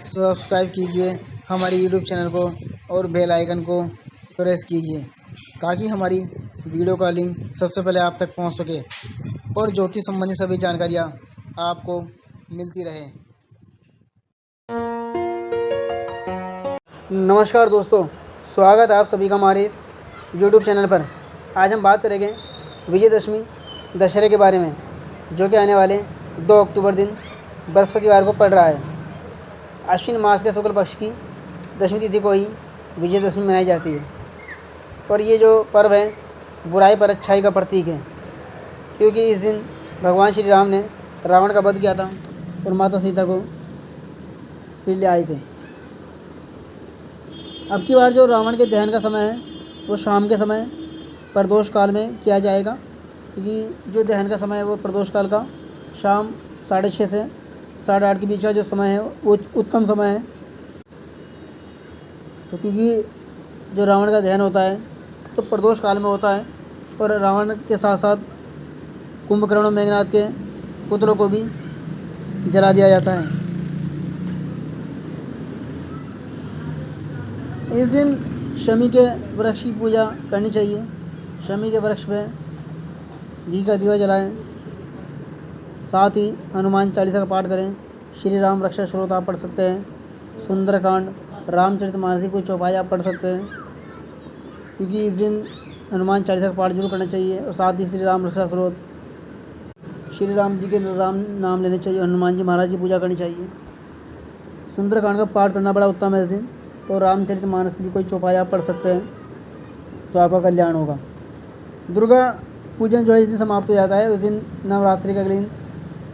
Subscribe कीजिए हमारे YouTube channel को और बेल आइकन को प्रेस कीजिए ताकि हमारी वीडियो का लिंक सबसे पहले आप तक पहुंच सके और ज्योतिष संबंधी सभी जानकारियां आपको मिलती रहे। नमस्कार दोस्तों, स्वागत है आप सभी का हमारे इस यूट्यूब चैनल पर। आज हम बात करेंगे विजयदशमी दशहरे के बारे में, जो कि आने वाले 2 अक्टूबर दिन बृहस्पतिवार को पड़ रहा है। अश्विन मास के शुक्ल पक्ष की दशमी तिथि को ही विजयदशमी मनाई जाती है और ये जो पर्व है बुराई पर अच्छाई का प्रतीक है, क्योंकि इस दिन भगवान श्री राम ने रावण का वध किया था और माता सीता को फिर ले आए थे। अब की बार जो रावण के दहन का समय है वो शाम के समय प्रदोष काल में किया जाएगा, क्योंकि जो दहन का समय है वो प्रदोष काल का शाम 6:30 से 8:30 के बीच का जो समय है वो उत्तम समय है। तो क्योंकि जो रावण का दहन होता है तो प्रदोष काल में होता है और रावण के साथ साथ कुंभकर्ण और मेघनाथ के पुत्रों को भी जला दिया जाता है। इस दिन शमी के वृक्ष की पूजा करनी चाहिए। शमी के वृक्ष पे घी का दिया जलाएं, साथ ही हनुमान चालीसा का पाठ करें। श्री राम रक्षा श्लोक आप पढ़ सकते हैं। सुंदरकांड, रामचरितमानस की कुछ चौपाई आप पढ़ सकते हैं, क्योंकि इस दिन हनुमान चालीसा का पाठ जरूर करना चाहिए। और साथ ही श्री राम रक्षा श्लोक, श्री राम जी के राम नाम लेने चाहिए। हनुमान जी महाराज की पूजा करनी चाहिए। सुंदरकांड का पाठ करना बड़ा उत्तम है इस दिन। और रामचरितमानस की भी कोई चौपाई आप पढ़ सकते हैं तो आपका कल्याण होगा। दुर्गा पूजन जो है इस दिन समाप्त हो जाता है। उस दिन नवरात्रि का अगले दिन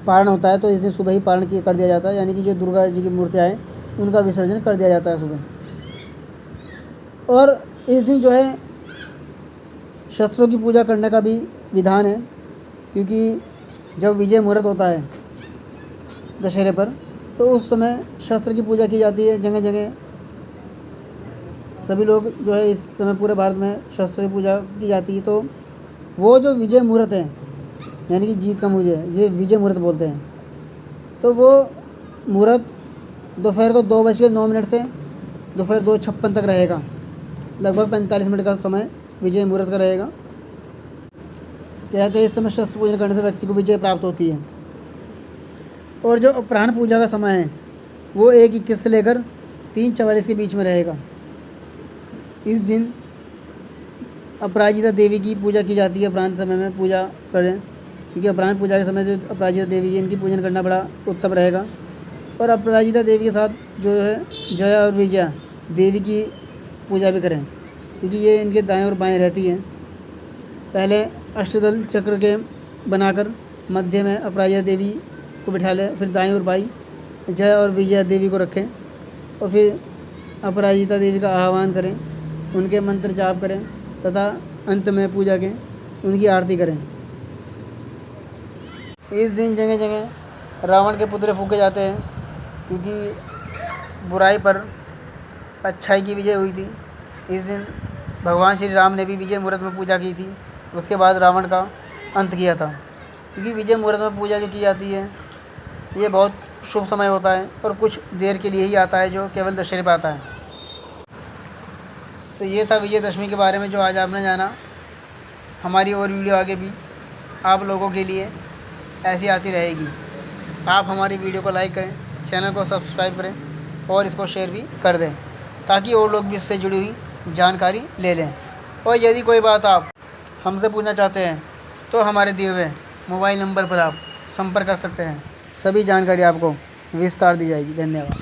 पारण होता है, तो इस दिन सुबह ही पारण कर दिया जाता है, यानी कि जो दुर्गा जी की मूर्तियाँ हैं उनका विसर्जन कर दिया जाता है सुबह। और इस दिन जो है शस्त्रों की पूजा करने का भी विधान है, क्योंकि जब विजय मुहूर्त होता है दशहरे पर तो उस समय शस्त्र की पूजा की जाती है। जगह जगह सभी लोग जो है इस समय पूरे भारत में शस्त्र की पूजा की जाती है। तो वो जो विजय मुहूर्त है, यानी कि जीत का मुझे ये विजय मुहूर्त बोलते हैं, तो वो मुहूर्त दोपहर को 2:09 से दोपहर 2:56 तक रहेगा। लगभग 45 मिनट का समय विजय मुहूर्त का रहेगा। कहते हैं इस समय शस्त्र पूजन करने से व्यक्ति को विजय प्राप्त होती है। और जो अपराह्न पूजा का समय है वो 1:21 से लेकर 3:44 के बीच में रहेगा। इस दिन अपराजिता देवी की पूजा की जाती है। अपराह्न समय में पूजा करें, क्योंकि अपराह्न पूजा के समय जो अपराजिता देवी है इनकी पूजन करना बड़ा उत्तम रहेगा। और अपराजिता देवी के साथ जो है जया और विजया देवी की पूजा भी करें, क्योंकि ये इनके दाएं और बाएं रहती हैं। पहले अष्टदल चक्र के बनाकर मध्य में अपराजिता देवी को बिठा लें, फिर दाएं और बाएं जया और विजया देवी को रखें और फिर अपराजिता देवी का आह्वान करें, उनके मंत्र जाप करें तथा अंत में पूजा के उनकी आरती करें। इस दिन जगह जगह रावण के पुतले फूके जाते हैं, क्योंकि बुराई पर अच्छाई की विजय हुई थी। इस दिन भगवान श्री राम ने भी विजय मुहूर्त में पूजा की थी, उसके बाद रावण का अंत किया था। क्योंकि विजय मुहूर्त में पूजा जो की जाती है ये बहुत शुभ समय होता है और कुछ देर के लिए ही आता है, जो केवल दशहरे पर आता है। तो ये था विजयदशमी के बारे में जो आज आपने जाना। हमारी और वीडियो आगे भी आप लोगों के लिए ऐसी आती रहेगी। आप हमारी वीडियो को लाइक करें, चैनल को सब्सक्राइब करें और इसको शेयर भी कर दें, ताकि और लोग भी इससे जुड़ी हुई जानकारी ले लें। और यदि कोई बात आप हमसे पूछना चाहते हैं तो हमारे दिए हुए मोबाइल नंबर पर आप संपर्क कर सकते हैं। सभी जानकारी आपको विस्तार दी जाएगी। धन्यवाद।